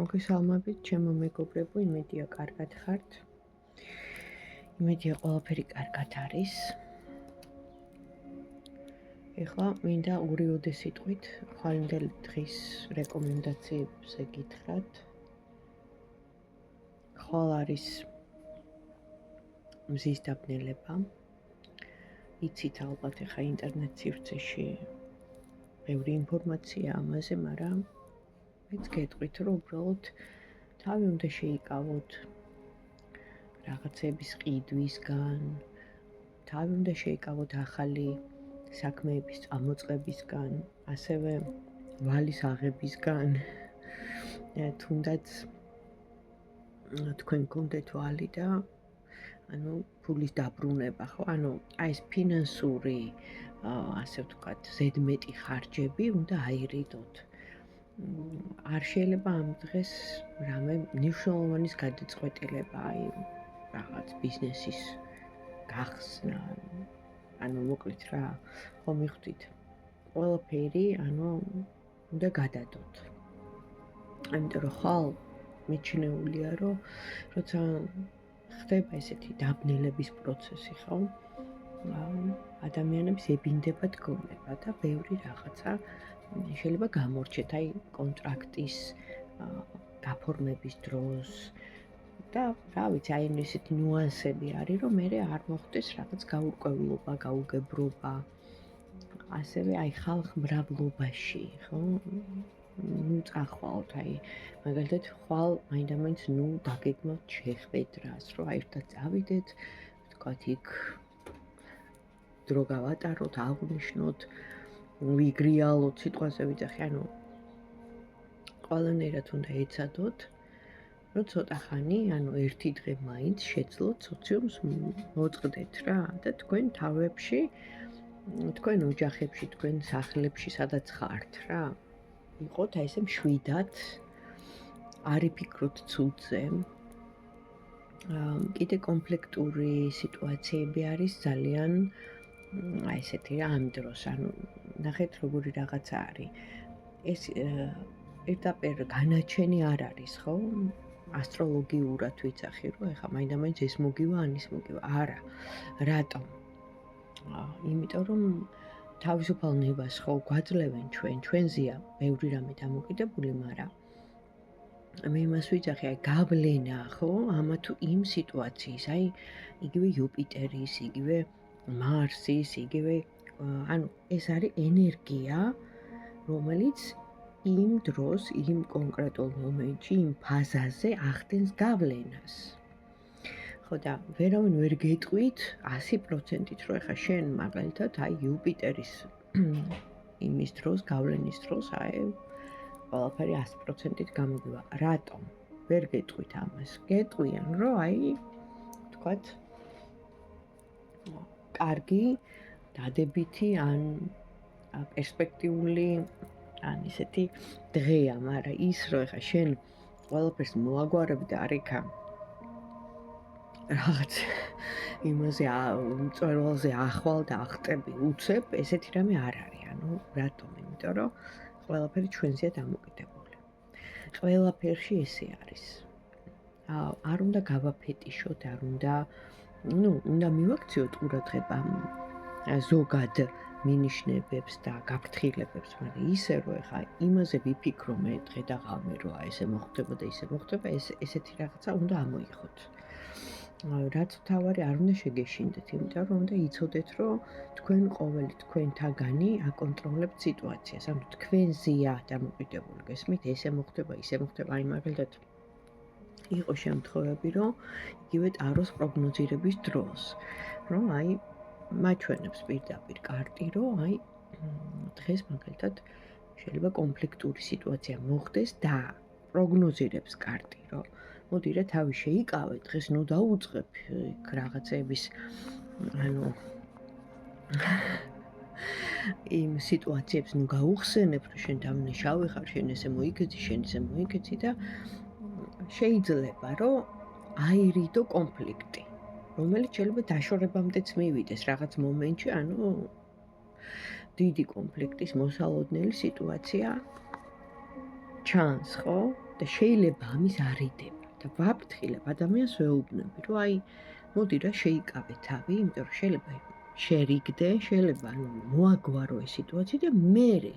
მოგესალმებით, ჩემო მეგობრებო, იმედია კარგად ხართ. იმედია ყველაფერი კარგად არის. ეხლა მინდა ორი სიტყვით ხვალინდელი დღის რეკომენდაციებზე გითხრათ. ხვალ არის მზის დაბნელება. იცით ალბათ ეხლა ინტერნეტ სივრცეში ბევრი ინფორმაცია ამაზე, მაგრამ მეც გეტყვით, რომ უბრალოდ თავი უნდა შეიკავოთ რაღაცების ყიდვისგან, თავი უნდა შეიკავოთ ახალი საქმეების წამოწყებისგან, ასევე ვალის აღებისგან, თუნდაც თქვენ გქონდეთ ვალი და ფულის დაბრუნება, ხო? აი ეს ფინანსური, ასე ვთქვათ, ზედმეტი ხარჯები უნდა აირიდოთ. არ შეიძლება ამ დღეს რამე მნიშვნელოვანის გადაწყვეტილება, აი რაღაც ბიზნესის გახსნა, მოკლედ რა, ხო მიხვდით, ყველაფერი, უნდა გადადოთ. ამიტომ რომ ხვალ მიჩნეულია, რომ როცა ხდება ესეთი დაბნელების პროცესი, ხო? ადამიანებს ებინდება დგონება და ბევრი რაღაცა შეიძლება გამორჩეთ, აი კონტრაქტის გაფორმების დროს და რა ვიცი, აი ესეთი ნუანსები არის, რომ მე არ მოხდეს რაღაც გაურკვევლობა, გაუგებრობა, ასევე აი ხალხმრავლობაში, ხო? წახვალთ, აი მაგალითად ხვალ მაინდა-მაინც დაგეგმოთ შეხვედრას, რომ აი ერთად წავიდეთ, ვთქვათ იქ დრო გავატაროთ, აღვნიშნოთ, ვიგრიალოთ, სიტყვაზე ვიძახი, ყველანაირად უნდა ეცადოთ, რომ ცოტა ხანი, ერთი დღე მაინც შეძლოთ სოციუმს მოწყდეთ რა და თქვენ თავებში, თქვენ ოჯახებში, თქვენ სახლებში, სადაც ხართ რა. იყოთ აი ესე მშვიდად, არ იფიქროთ ცუდზე. კიდე კონფლიქტური სიტუაციები არის ძალიან აი ესეთი რა ამ დროს, ნახეთ როგორი რაღაცა არის. ეს პირდაპირ განაჩენი არ არის, ხო? ასტროლოგიურად ვიცახი, რომ ეხლა მაინდა-მაინც ეს მოგივა, ან ის მოგივა. არა. რატომ? იმიტომ რომ თავისუფალ ნებას ხო გვაძლევენ ჩვენზეა ბევრი რამე დამოკიდებული, მაგრამ მე იმას ვიცახი, აი გავლენა, ხო? ამა თუ იმ სიტუაციის, აი იგივე იუპიტერის, იგივე მარსის, იგივე, ეს არის ენერგია, რომელიც იმ დროს, იმ კონკრეტულ მომენტში, იმ ფაზაზე ახდენს გავლენას. ხო და ვერავინ ვერ გეტყვით 100%-ით, რომ ეხა შენ მაგალითად აი იუპიტერის იმის დროს, გავლენის დროს, აი ყველაფერი 100%-ით გამოგივა. რატომ? ვერ გეტყვით ამას. გეტყვიან, რომ აი ვთქვათ კარგი, დადებითი ან პერსპექტიული ან ისეთი დღეა, მაგრამ ის რომ ეხა შენ ყველაფერს მოაგვარებ და არ იქა რაღაც იმაზე მწვერვალზე ახვალ და ახტები უცებ, ესეთი რამე არ არის. რატომ? იმიტომ რომ ყველაფერი ჩვენზეა დამოკიდებული. ყველაფერში ესე არის. არ უნდა გავაფეტიშოთ, არ უნდა, უნდა მივაქციოთ ყურადღება ზოგად მინიშნებებს და გაფრთხილებებს, მაგრამ ისე რომ ეხა იმაზე ვიფიქრო მე დღე და ღამე, რომ აი ესე მოხდება და ისე მოხდება, ესეთი რაღაცა უნდა ამოიღოთ. რაც თავარი არ უნდა შეგეშინდეთ, იმიტომ რომ უნდა იცოდეთ, რომ თქვენ ყოველი თქვენთაგანი აკონტროლებთ სიტუაციას, თქვენზეა დამოკიდებული, გესმით, ესე მოხდება, ისე მოხდება, აი მაგალითად იყო შემთხვევები, რომ იგივე ტაროს პროგნოზირების დროს, რომ აი მაჩვენებს პირდაპირ კარტი, რომ აი დღეს მაგალითად შეიძლება კონფლიქტური სიტუაცია მოხდეს და პროგნოზირებს კარტი, რომ მოდი რა თავი შეიკავე, დღეს დაუწყებ იქ რაღაცების, იმ სიტუაციებს გაუხსენებ, რომ შენ დამნაშავე ხარ, შენ ესე მოიგეცი, შენ ესე მოიგეცი და შეიძლება რომ აირიდო კონფლიქტი, რომელიც შეიძლება დაშორებამდეც მივიდეს რაღაც მომენტში, დიდი კონფლიქტის მოსალოდნელი სიტუაცია ჩანს, ხო? და შეიძლება ამის არიდება და ვაფრთხილებ ადამიანს ვეუბნები, რომ აი მოდი რა შეიკავე თავი, იმიტომ რომ შეიძლება შერიგდე, შეიძლება მოაგვარო ეს სიტუაცია და მერე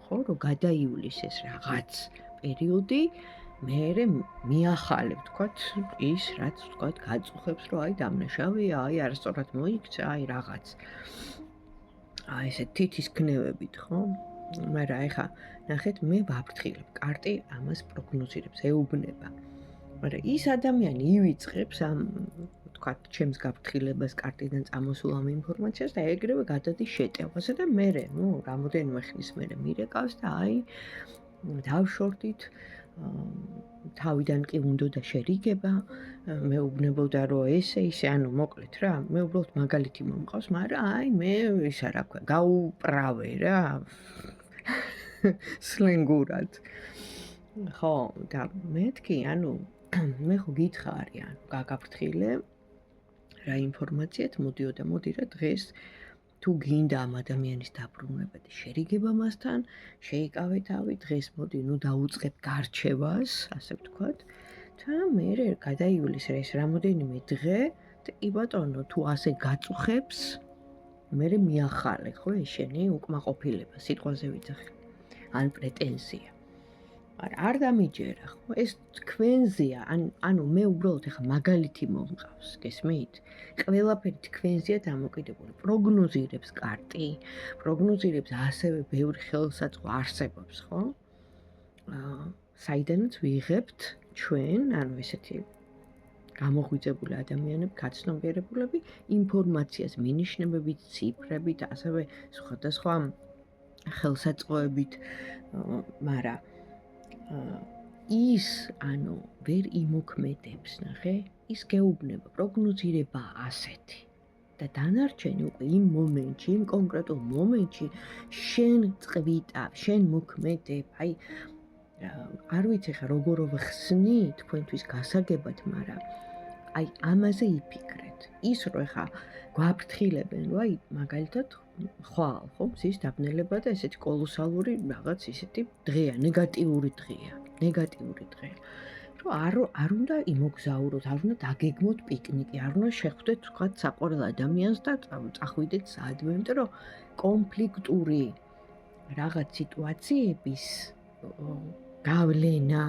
ხო რომ გადაიulis ეს რაღაც პერიოდი, მერე მიახალებ თქვათ ის რაც თქვათ გაწუხებს რომ აი დამნაშავეა, აი არასწორად მოიქცა, აი რაღაც. აი ესე თითის ქნევებით ხო? მაგრამ ეხა ნახეთ მე ვაფრთხილებ, კარტი ამას პროგნოზირებს, ეუბნება. მაგრამ ის ადამიანი ივიწყებს ამ თქვათ ჩემს გაფრთხილებას კარტიდან წამოსულ ამ ინფორმაციას და ეგრევე გადადის შეტევაზე და მერე, რამოდენიმე ხნის მერე მირეკავს და აი დავშორდით თავიდან კი უნდოდა შერიგება, მეუბნებოდა რომ ესე ისე, ანუ მოკლედ რა, მე უბრალოდ მაგალითი მომყავს, მაგრამ აი მე ისა რა ქვია, გაუპრავე რა სლენგურად. ხო, და მეთქი, ანუ მე ხო გითხარი, ანუ გაგაფრთხილე რა ინფორმაციათ მოდიოდა, მოდი რა დღეს თუ გინდა ამ ადამიანის დაბრუნება და შერიგება მასთან, შეიკავე თავი, დღეს მოდი დაუწყებ გარჩევას, ასე ვთქვათ, და მერე გადაიulis ეს რამოდენიმე დღე და კი ბატონო, თუ ასე გაწუხებს, მერე მიახალე, ხო, ეს შენი უკმაყოფილება, სიტყვაზე ვიძახი. ან პრეტენზია. არ დამიჯერა, ხო, ეს თქვენზეა, ანუ მე უბრალოდ ეხა მაგალითი მომყავს, გესმით? ყველაფერი თქვენზეა დამოკიდებული. პროგნოზირებს კარტი, პროგნოზირებს ასევე ბევრი ხელსაწყო არსებობს, ხო? საიდანაც ვიღებთ ჩვენ, ანუ ესეთი გამოღვიძებული ადამიანები, გაცნობიერებულები, ინფორმაციას მინიშნებებით, ციფრებით, ასევე სხვადასხვა ხელსაწყოებით, მაგრამ ის, ანუ ვერ იმოქმედებს, ნახე, ის გეუბნება, პროგნოზირება ასეთი. და დანარჩენი უკვე იმ მომენტში, იმ კონკრეტულ მომენტში შენ წვიტავ, შენ მოქმედებ, აი არ ვიცი ხა როგორ ვხსნი თქვენთვის გასაგებად, მაგრამ აი ამაზე იფიქრეთ. ის რო ხა გვაფრთხილებენ, რომ აი მაგალითად ხვალ, ხო, მზის დაბნელება და ესეთი კოლოსალური რაღაც ისეთი დღეა, ნეგატიური დღეა. რომ არ უნდა იმოგზაუროთ, არ უნდა დაგეგმოთ პიკნიკი, არ უნდა შეხვდეთ თქვათ საყვარელ ადამიანს და წახვიდეთ საადმე, იმიტომ რომ კონფლიქტური რაღაც სიტუაციების გავლენა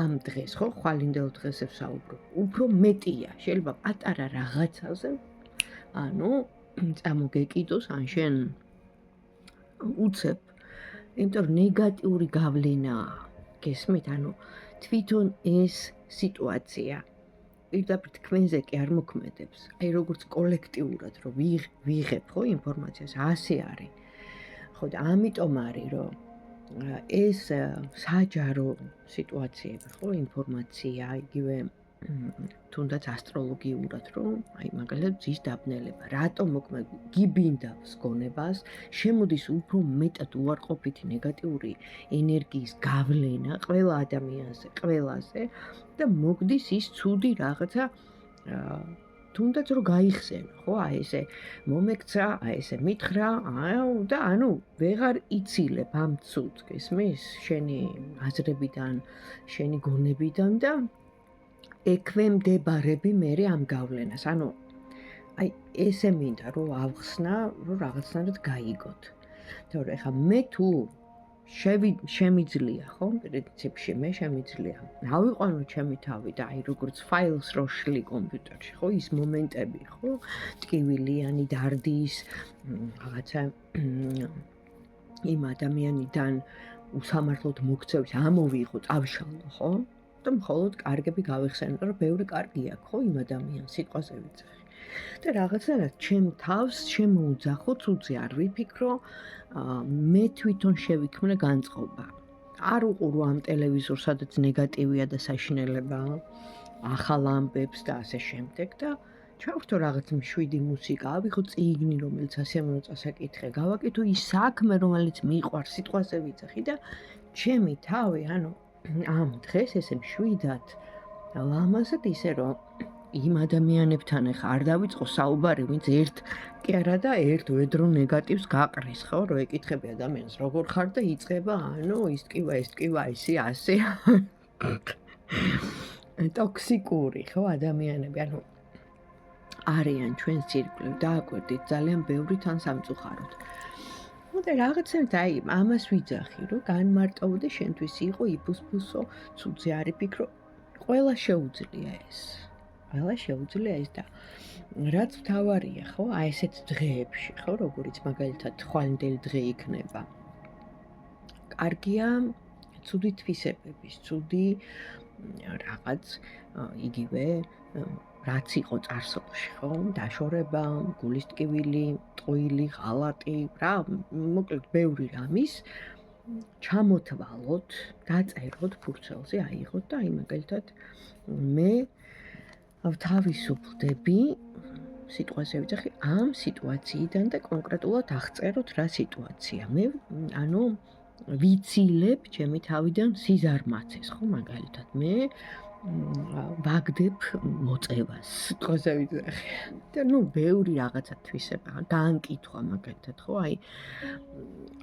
ამ დღეს, ხო, ხვალინდელ დღეს ვსაუბრობ, უფრო მეტია, შეიძლება პატარა რაღაცაზე, ანუ წამოგეკიდოს, ან შენ უცებ, იმიტომ რომ ნეგატიური გავლენაა, გესმით, ანუ თვითონ ეს სიტუაცია პირდაპირ თქვენზე კი არ მოქმედებს, აი როგორც კოლექტიურად რომ ვიღებ ხო ინფორმაციას, ასე არის. ხო და ამიტომ არის რომ ეს საჯარო სიტუაციები, ხო, ინფორმაცია, იგივე თუნდაც ასტროლოგიურად, რომ აი მაგალითად მზის დაბნელება, რატომ მოქმედებს, გიბინდავს გონებას, შემოდის უფრო მეტად უარყოფითი ნეგატიური ენერგიის გავლენა ყველა ადამიანზე, ყველაზე და მოგდის ის ცუდი რაღაცა თუნდაც რომ გაიხსენო, ხო, აი ესე მომექცა, აი ესე მითხრა, და ანუ ვეღარ იცილებ ამ ცუდს, გესმის? შენი აზრებიდან, შენი გონებიდან და ექვემდებარები მერე ამ გავლენას. ანუ აი ესე მინდა რომ ავხსნა, რომ რაღაცნაირად გაიგოთ. თორე ეხა მე თუ შემიძლია, ხო, პრინციპში მე შემიძლია. ავიყვანო ჩემი თავი და აი როგორც ფაილს რო შლი კომპიუტერში, ხო, ის მომენტები, ხო, ტკივილიანი დარდის, რაღაცა იმ ადამიანიდან უსამართლოდ მოქცევის ამოვიღო, წავშალო, ხო? და მხოლოდ კარგები გავიხსენო, რომ ბევრი კარგი აქვს, ხო, იმ ადამიანს სიტყვაზე ვიძახი. და რაღაცნაირად ჩემ თავს შემოუძახო, ცუძე არ ვიფიქრო, მე თვითონ შევიქმნე განწყობა. არ უყურო ამ ტელევიზორს, სადაც ნეგატივია და საშინელება, ახალ ამბებს და ასე შემდეგ და ჩავხტო რაღაც მშვიდი მუსიკა, ავიღო წიგნი, რომელიც ასე წასაკითხე, გავაკეთო ის საქმე, რომელიც მიყვარს, სიტყვაზე ვიძახი და ჩემი თავი, ანუ ამ დღეს ესე მშვიდად ლამაზად ისე რომ იმ ადამიანებთან ახლა არ დავიწყო საუბარი, ვინც კი არა და ერთ ვედრო ნეგატივს გაყრის, ხო, რომ ეკითხები ადამიანს როგორ ხარ და იწყება, ანუ ის ტკივა, ისი ასე. ტოქსიკური, ხო, ადამიანები, ანუ არიან ჩვენს ირგვლივ, დააკვირდით ძალიან ბევრი თან სამწუხაროდ. და რაღაცნაირად აი ამას ვიძახი, რომ განმარტოვდე შენთვის იყო იფუსფუსო, ცუძე არ იფიქრო, ყველა შეუძლია ეს. ყველა შეუძლია ეს და რაც მთავარია, ხო, აი ესეთ დღეებში, ხო, როგორიც მაგალითად თვალინდელი დღე იქნება. კარგია ცუდი თვისებების, ცუდი რაღაც იგივე რაც იყო წარსულში, ხო? დაშორება, გულის ტკივილი, ტყუილი, ღალატი, რა, მოკლედ ბევრი რამის ჩამოთვალოთ, დაწეროთ ფურცელზე, აიღოთ და აი მაგალითად მე თავისუფლდები სიტყვაზე ვიძახი ამ სიტუაციიდან და კონკრეტულად აღწეროთ რა სიტუაცია. მე ანუ ვიცილებ ჩემი თავიდან სიზარმაცეს, ხო, მაგალითად მე ვაგდებ მოწევას, სიტყვაზე ვიძახი. და ნუ ბევრი რაღაცა თვისება, გაანკითხვა მაგალითად, ხო, აი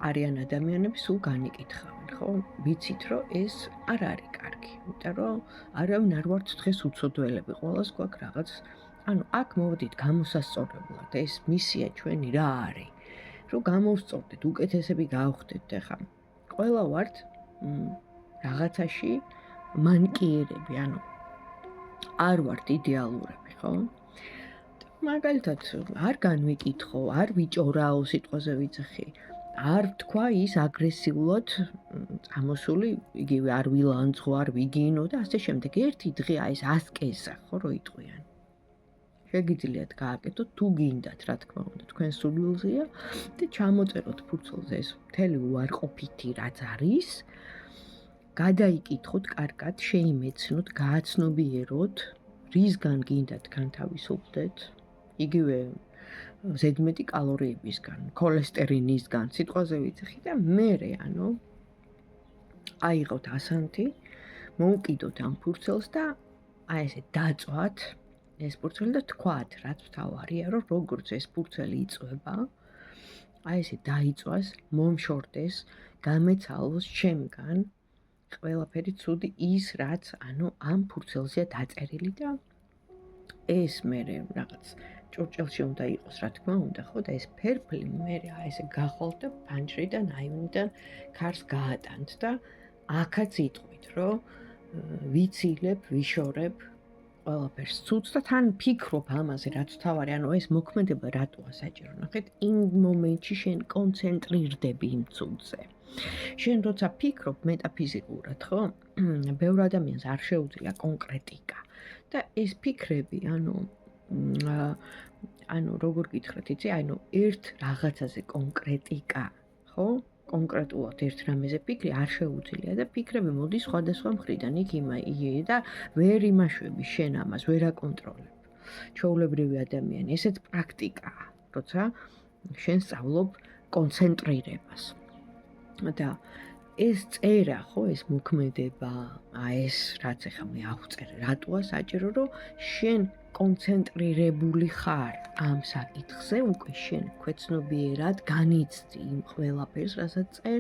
არიან ადამიანები სულ განიკითხავენ, ხო? ვიცით, რომ ეს არ არის კარგი, იმიტომ რომ არავინ არ ვართ დღეს უცოდველები, ყველას გვაქვს რაღაც, ანუ აქ მოვედით გამოსასწორებლად, ეს მისია ჩვენი რა არის? რომ გამოვსწორდეთ, უკეთესები გავხდეთ და ხა ყველა ვართ რაღაცაში მანკიერები, ანუ არ ვართ იდეალურები, ხო? მაგალითად არ განვიკითხო, არ ვიჭორაო სიტყვაზე ვიძახი. არ თქვა ის აგრესიულად წამოსული, იგივე არ ვილანძღო, არ ვიგინო და ასე შემდეგ. ერთი დღე აი ეს ასკეზა, ხო, რო იტყვიან. შეგიძლიათ გააკეთოთ თუ გინდათ, რა თქმა უნდა, თქვენ სულვილზეა და ჩამოწეროთ ფურცელზე ეს მთელი უარყოფითი რაც არის. გადაიკითხოთ კარგად, შეიმეცნოთ, გააცნობიეროთ, რისგან გინდათ განთავისუფლდეთ. იგივე ზედმეტი კალორიებისგან, ქოლესტერინისგან, სიტყვაზე ვიძახი და მერე, ანუ აიღოთ ასანთი, მოუკიდოთ ამ ფურცელს და აი ესე დაწვათ ეს ფურცელი და თქვათ, რაც მთავარია, რომ როგორც ეს ფურცელი იწვება, აი ესე დაიწვას, მომშორდეს, გამეცალოს ჩემგან ყველაფერი ცუდი ის, რაც ანუ ამ ფურცელზეა დაწერილი და ეს მერე რაღაც ჭურჭელში უნდა იყოს, რა თქმა უნდა, ხო და ეს ფერფლი მერე აი ესე გახვალთ და ფანჯრიდან, აივნიდან ქარს გაატანთ და აქაც იტყვით, რომ ვიცილებ, ვიშორებ ყველაფერს ცუდს და თან ფიქრობ ამაზე, რაც თავარი, ანუ ეს მოქმედება რატოა საჭირო, ნახეთ, იმ მომენტში შენ კონცენტრირდები იმ ცუდზე. შენ როცა ფიქრობ მეტაფიზიკურად, ხო? ბევრ ადამიანს არ შეუძლია კონკრეტიკა. და ეს ფიქრები, ანუ როგორ გითხრათ, იცი, ანუ ერთ რაღაცაზე კონკრეტიკა, ხო? კონკრეტულად ერთ რამეზე ფიქრი არ შეუძლია და ფიქრები მოდის სხვადასხვა მხრიდან, იქ და ვერ იმაშვები შენ ამას, ვერ აკონტროლებ. ჩვეულებრივი ადამიანი, ესეც პრაქტიკაა, როცა შენ სწავლობ კონცენტრირებას. და ეს წერა, ხო, ეს მოქმედება, ეს რაც ახლა მე ავწერე, რატოა საჭირო, რომ შენ კონცენტრირებული ხარ ამ საკითხზე, უკვე შენ ქვეცნობიერად განიცდი იმ ყველაფერს, რასაც წერ,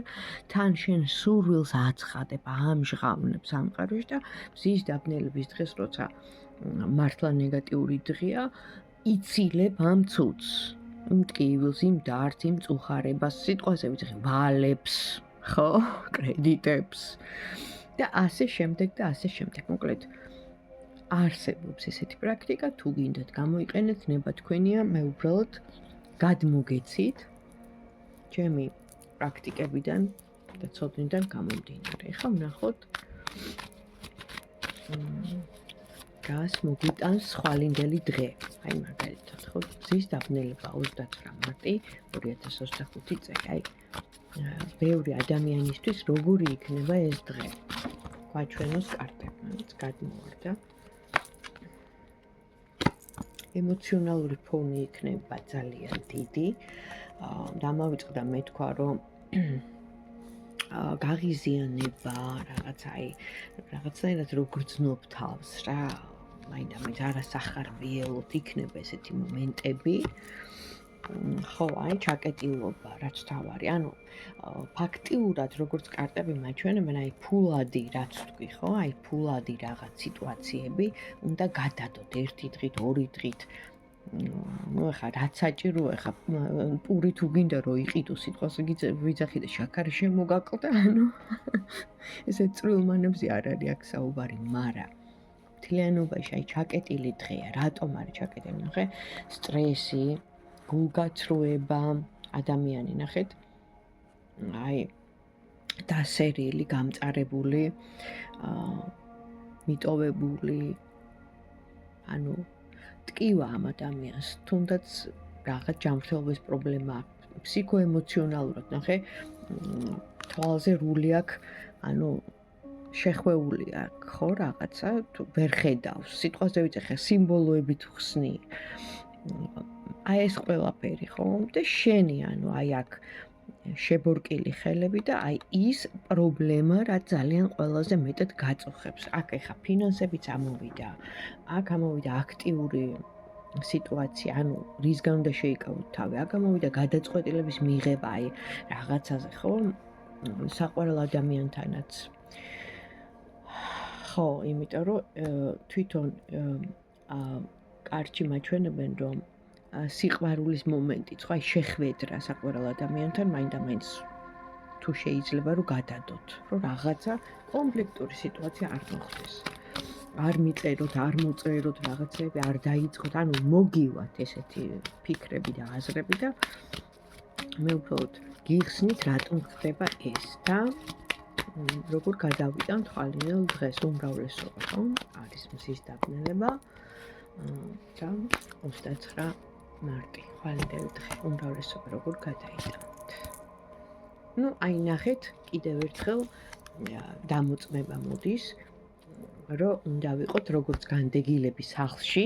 თან შენ სურვილს აცხადებ, ამჟღავნებ სამყაროში და მზის დაბნელების დღეს, როცა მართლა ნეგატიური დღეა, იცილებ ამ ცუდს, იმ ტკივილს, იმ დარდს, იმ წუხარებას, სიტყვაზე ვიძახი, ვალებს, ხო, კრედიტებს და ასე შემდეგ და ასე შემდეგ. მოკლედ არსებობს ესეთი პრაქტიკა, თუ გინდათ გამოიყენეთ, ნება თქვენია, მე უბრალოდ გადმოგეცით ჩემი პრაქტიკებიდან და ცოდნიდან გამომდინარე. ხო, ნახოთ. გას მოგვიტანს ხვალინდელი დღე. აი მაგალითად, ხო, მზის დაბნელება 29 მარტი 2025 წელი. აი ბევრი ადამიანისთვის როგორი იქნება ეს დღე. გვაჩვენოს კარტებმაც გადმოვარდა. ემოციონალური ფონი იქნება ძალიან დიდი. დამავიწყდა მე თქვა, რომ გაღიზიანება, რაღაცნაირად რო გრძნობ თავს რა, მაინდა არასახარბიელოდ იქნება ესეთი მომენტები. ხო, აი ჩაკეტილობა, რაც თავარი. ანუ ფაქტიურად როგორც კარტები მაჩვენებენ, აი ფულადი რაც თქვი, ხო? აი ფულადი რაღაც სიტუაციები უნდა გადადოთ ერთი დღით, ორი დღით. ну ახლა რაც საჭიროა ახლა პური თუ გინდა რომ იყიდო სიტყვას ვიძახი და შაქარი შემოგაკლდა, ანუ ესე წვრილმანებზე არ არის აქ საუბარი, მაგრამ მთლიანობაში აი ჩაკეტილი დღეა, რატომ არის ჩაკეტილი? ნახე, სტრესი, გულგაცრუება, ადამიანი ნახეთ, აი დასერილი, გამწარებული, მიტოვებული, ანუ ტკივა ამ ადამიანს, თუნდაც რაღაც ჯანმრთელობის პრობლემა აქვს, ფსიქოემოციონალურად ნახე, თვალზე რული აქვს, ანუ შეხვეული აქვს, ხო, რაღაცა, თუ ვერ ხედავს, სიტყვაზე ვიძახე, სიმბოლოები თუ ხსნი. აი ეს ყველაფერი, ხო? და შენი, ანუ აი აქ შებორკილი ხელები და აი ის პრობლემა, რაც ძალიან ყველაზე მეტად გაწუხებს. აქ ეხა ფინანსებიც ამოვიდა, აქ ამოვიდა აქტიური სიტუაცია, ანუ რისგან უნდა შეიკავოთ თავი, აქ ამოვიდა გადაწყვეტილების მიღება, აი რაღაცაზე, ხო? საყვარელ ადამიანთანაც. ხო, იმიტომ რომ თვითონ კარჩი მაჩვენებენ, რომ სიყვარულის მომენტიც, ხო, აი შეხვედრა საყვარელ ადამიანთან, მაინდა-მაინც თუ შეიძლება რომ გადადოთ, რომ რაღაცა კონფლიქტური სიტუაცია არ მოხდეს. არ მიწეროთ, არ მოწეროთ რაღაცები, არ დაიწყოთ, ანუ მოგივათ ესეთი ფიქრები და აზრები და მე უბრალოდ გიხსნით, რატომ ხდება ეს და როგორ გადავიტანთ ხვალინელ დღეს უმრავლესობა, ხო? არის მზის დაბნელება და 29 მარტი, ხვალინდელი დღე, უმრავლესობა როგორ გადაიტანთ. ну, აი ნახეთ, კიდევ ერთხელ დამოწმება მოდის, რომ უნდა ვიყოთ როგორც განდეგილების სახლში,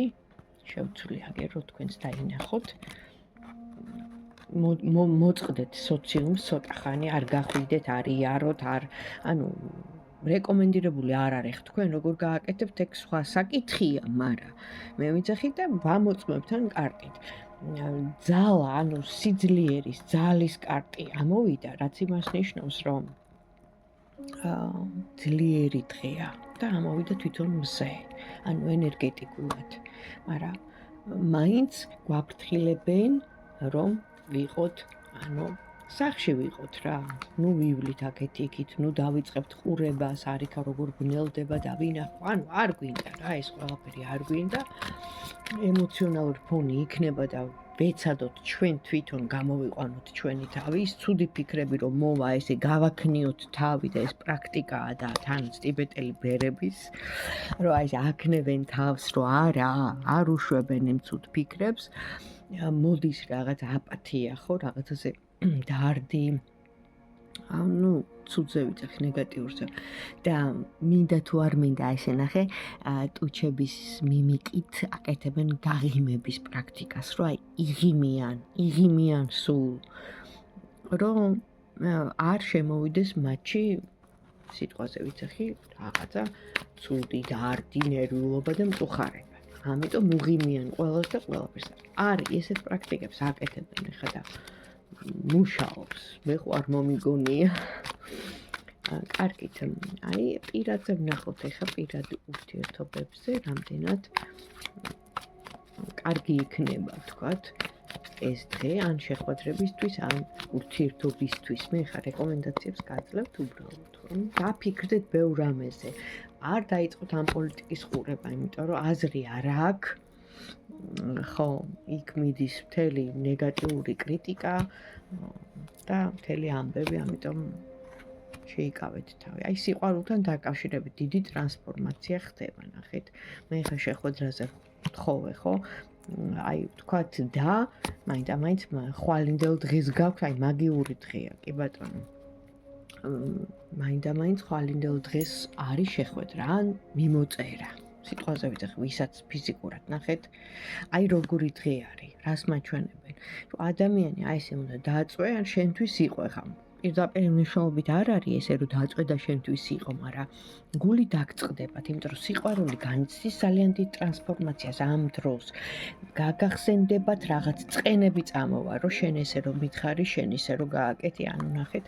შევცვლი აგერო თქვენს დაინახოთ. მოწყდეთ სოციუმს ცოტა ხანი, არ გახვიდეთ, არ იაროთ, ანუ რეკომენდირებული არ არის თქვენ როგორ გააკეთებთ, ეგ სხვა საკითხია, მაგრამ მე ვიძახით და ვამოწმებთ ან კარტით. ძალა, ანუ სიძლიერის, ძალის კარტი ამოვიდა, რაც იმას ნიშნავს, რომ ძლიერი დღეა და ამოვიდა თვითონ მზე, ანუ ენერგეტიკულად, მაგრამ მაინც გვაფრთხილებენ, რომ ვიყოთ, ანუ სახში ვიყოთ რა, ну ვივლით აქეთ-იქით, ну დავიწყებთ ყურებას, არიქა როგორ გნელდება და ვინახო, ანუ არ გვინდა რა, ეს ყველაფერი არ გვინდა. ემოციონალური ფონი იქნება და ვეცადოთ ჩვენ თვითონ გამოვიყვანოთ ჩვენი თავი, ის ცუდი ფიქრები რომ მოვა, ესე გავაქნიოთ თავი და ეს პრაქტიკაა და თანაც ტიბეტელი ბერების, რომ აი აქნევენ თავს, რომ არ უშვებენ იმ ცუდ ფიქრებს. მოდის რაღაც აპათია, ხო, რაღაცაზე დარდი, ну, ცუდზე ვიძახი ნეგატიურზე და მინდა თუ არ მინდა ესე ნახე, ტუჩების მიმიკით აკეთებენ გაღიმების პრაქტიკას, რომ აი იღიმიან სულ, რომ არ შემოვიდეს მათში სიტყვაზე ვიძახი რაღაცა ცუდი, დარდი, ნერვიულობა და მწუხარება. ამიტომ უღიმიან ყველას და ყველაფერს. არის ესეთ პრაქტიკებს აკეთებენ ხა და მუშაობს. მე ხო არ მომიგონია. კარგით, აი პირადზე ვნახოთ ეხა პირად ურთიერთობებზე, რამდენად კარგი იქნება, ვთქვათ, ეს დღე ან შეხვედრებისთვის, ან ურთიერთობისთვის. მე ხა რეკომენდაციებს გაძლევთ უბრალოდ, რომ დაფიქრდეთ ბევრ რამეზე. არ დაიწყოთ ამ პოლიტიკის ყურება, იმიტომ რომ აზრი არ აქვს. ხო, იქ მიდის მთელი ნეგატიური კრიტიკა და მთელი ამბები, ამიტომ შეიკავეთ თავი. აი სიყვარულთან დაკავშირებით დიდი ტრანსფორმაცია ხდება, ნახეთ. მე ხა შეხვედრაზე ვთხოვე, ხო? აი ვთქვათ და მაინდა-მაინც ხვალინდელ დღეს გაქვს, აი მაგიური დღეა, კი ბატონო. მაინდა-მაინც ხვალინდელ დღეს არის შეხვედრა ან მიმოწერა. სიტყვაზე ვიძახი, ვისაც ფიზიკურად ნახეთ, აი როგორი დღე არის, რას მაჩვენებენ. რომ ადამიანი აი ესე უნდა დააწვე, ან შენთვის იყო ხა. პირდაპირ მნიშვნელობით არ არის ესე რომ დაწვედა შენთვის იყო, მაგრამ გული დაგწყდებათ, იმიტომ რომ სიყვარული განიცდის ძალიან დიდ ტრანსფორმაციას ამ დროს. გაგახსენდებათ რაღაც წყენები წამოვა, რომ შენ ესე რომ მითხარი, შენ ისე რომ გააკეთე, ანუ ნახეთ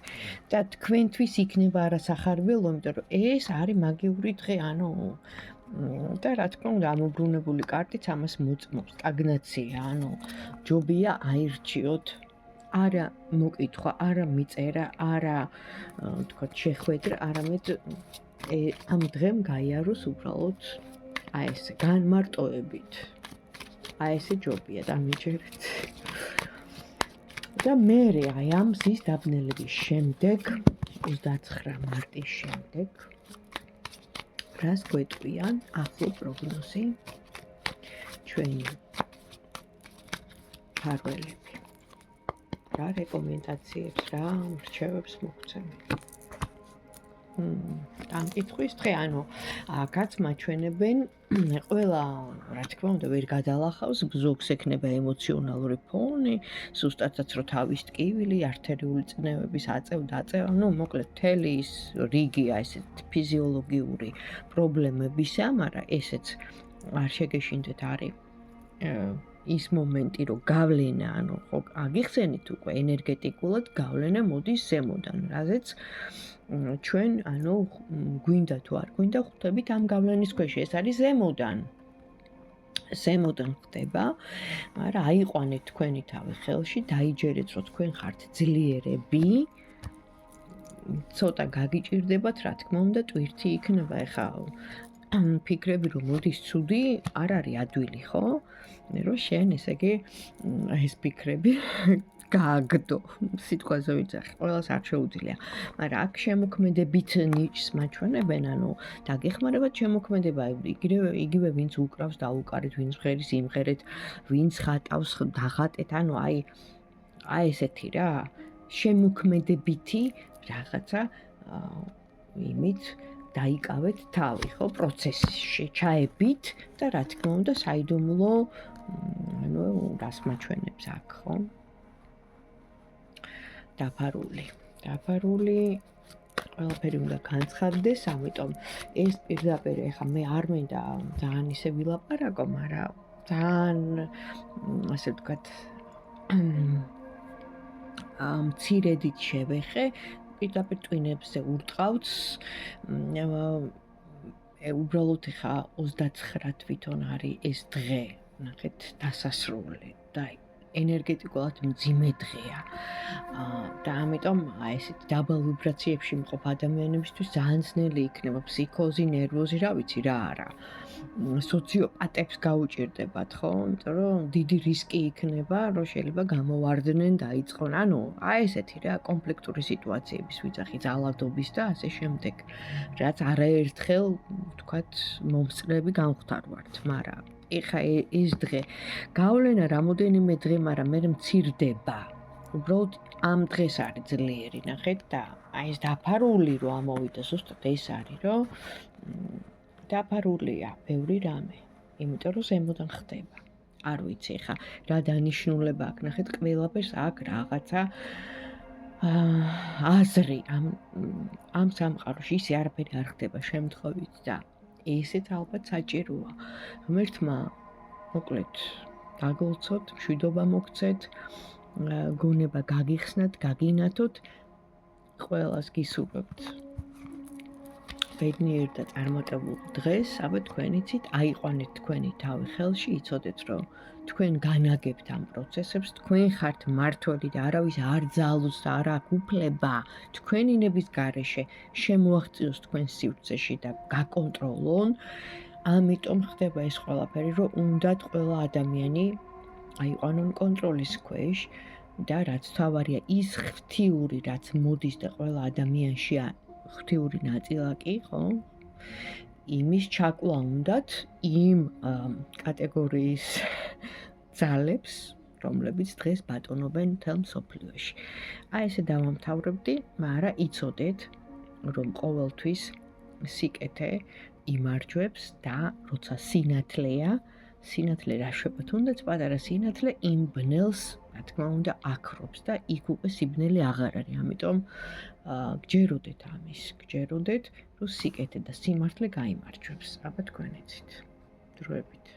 და თქვენთვის იქნება არასახარბიელო, იმიტომ რომ ეს არის მაგიური დღე, ანუ და რა თქმა უნდა ამობრუნებული კარტიც ამას მოწმობს, სტაგნაცია, ანუ ჯობია აირჩიოთ არა მოკითხვა, არა მიწერა, არა თქვათ შეხვედრა, არამედ ამ დღემ გაიაროს უბრალოდ აი ესე განმარტოებით. აი ესე ჯობია და მიჯერეთ. და მე აი ამ ზის დაბნელების შემდეგ 29 მარტის შემდეგ რას გვეტყვიან ახლო პროგნოზი ჩვენი ფარველები. რა რეკომენდაციებს, რა რჩევებს მოგცემენ. დამკითხვის დღე, ანუ აქაც მაჩვენებენ ყველა, რა თქმა უნდა, ვერ გადალახავს, ბზოგს ექნება ემოციონალური ფონი, ზუსტადაც რო თავის ტკივილი, არტერიული წნევების აწევ-დაწევა, ну, მოკლედ, მთელი ის რიგია ესეთ ფიზიოლოგიური პრობლემებისა, მაგრამ ესეც არ შეგეშინდეთ არის ის მომენტი, რომ გავლენა, ანუ ხო აგიხსენით უკვე ენერგეტიკულად გავლენა მოდის ზემოდან, რაზეც ჩვენ, ანუ გვინდა თუ არ გვინდა, ხვდებით ამ გავლენის ქვეშ, ეს არის ზემოდან. ზემოდან ხდება, მაგრამ აიყვანეთ თქვენი თავი ხელში, დაიჯერეთ, რომ თქვენ ხართ ძლიერები, ცოტა გაგიჭირდებათ, რა თქმა უნდა, ტვირთი იქნება, ეხლა ფიქრები რომ მოდის ცუდი, არ არის ადვილი, ხო? რომ შენ ესე იგი ეს ფიქრები გააგდო, სიტყვაზე ვიძახი, ყველას არ შეუძლია. მაგრამ აქ შემოქმედებით ნიჭს მაჩვენებენ, ანუ დაგეხმარებათ შემოქმედება, იგივე ვინც უკრავს, დაუკარეთ, ვინც მღერის, იმღერეთ, ვინც ხატავს, დახატეთ, ანუ აი ესეთი რა, შემოქმედებითი რაღაცა იმით დაიკავეთ თავი, ხო, პროცესში ჩაებით და რა თქმა უნდა, საიდუმლო, ანუ რას მაჩვენებს აქ, ხო? დაფარული, ყველაფერი უნდა განცხადდეს, ამიტომ ეს პირდაპირ ეხა მე არ მინდა ძალიან ისე ვილაპარაკო, მაგრამ ძალიან ასე ვთქვათ მცირედით შევეხე, პირდაპირ ტვინებზე ურტყავთ, უბრალოდ ეხა 29 თვითონ არის ეს დღე, ნახეთ, დასასრული და ენერგეტიკულად მძიმე დღეა. და ამიტომ აი ესეთ დაბალ ვიბრაციებში მყოფ ადამიანებისთვის ძალიან ძნელი იქნება ფსიქოზი, ნერვოზი, რა ვიცი რა არა. სოციოპატებს გაუჭირდებათ, ხო? იმიტომ რომ დიდი რისკი იქნება, რომ შეიძლება გამოვარდნენ, დაიწყონ. ანუ აი ესეთი რა კონფლიქტური სიტუაციების ვიძახი, ძალადობის და ასე შემდეგ. რაც არაერთხელ, ვთქვათ, მომსწრები გამختარვართ, მაგრამ ეხა ეს დღე გავლენა რამოდენიმე დღე, მაგრამ მე მცირდება. უბრალოდ ამ დღეს არის ძლიერი, ნახეთ და აი ეს დაფარული რო ამოვიდა, ზუსტად ეს არის, რომ დაფარულია ბევრი რამე, იმიტომ რომ ზემოდან ხდება. არ ვიცი ეხა რა დანიშნულება აქვს, ნახეთ, ყველაფერს აქვს რაღაცა აზრი ამ სამყაროში ისე არაფერი არ ხდება შემთხვევით და ესეც ალბათ საჭიროა. ღმერთმა მოკლედ გაგლოცოთ, მშვიდობა მოგცეთ, გონება გაგიხსნათ, გაგინათოთ, ყველას გისურვებთ ბედნიერ და წარმატებულ დღეს, აბა თქვენ იცით, აიყვანეთ თქვენი თავი ხელში, იცოდეთ, რომ თქვენ განაგებთ ამ პროცესებს, თქვენ ხართ მმართველი და არავის არ ძალუს და არ აქვს უფლება თქვენინების გარეშე შემოაღწიოს თქვენ სივრცეში და გაკონტროლონ. ამიტომ ხდება ეს ყველაფერი, რომ უნდათ ყველა ადამიანი აიყვანონ კონტროლის ქვეშ და რაც თავარია ის ღვთიური, რაც მოდის და ყველა ადამიანშია ღვთიური ნაწილაკი, ხო? იმის ჩაკლა უნდათ იმ კატეგორიის ძალებს, რომლებიც დღეს ბატონობენ მთელ მსოფლიოში. აი ესე დავამთავრებდი, მაგრამ იცოდეთ, რომ ყოველთვის სიკეთე იმარჯვებს და როცა სინათლეა, სინათლე რა შვება, თუნდაც პატარა სინათლე იმ ბნელს რა თქმა უნდა აქრობს და იქ უკვე სიბნელი აღარ არის. ამიტომ გჯეროდეთ ამის, გჯეროდეთ, რომ სიკეთე და სიმართლე გაიმარჯვებს. აბა თქვენ იცით. დროებით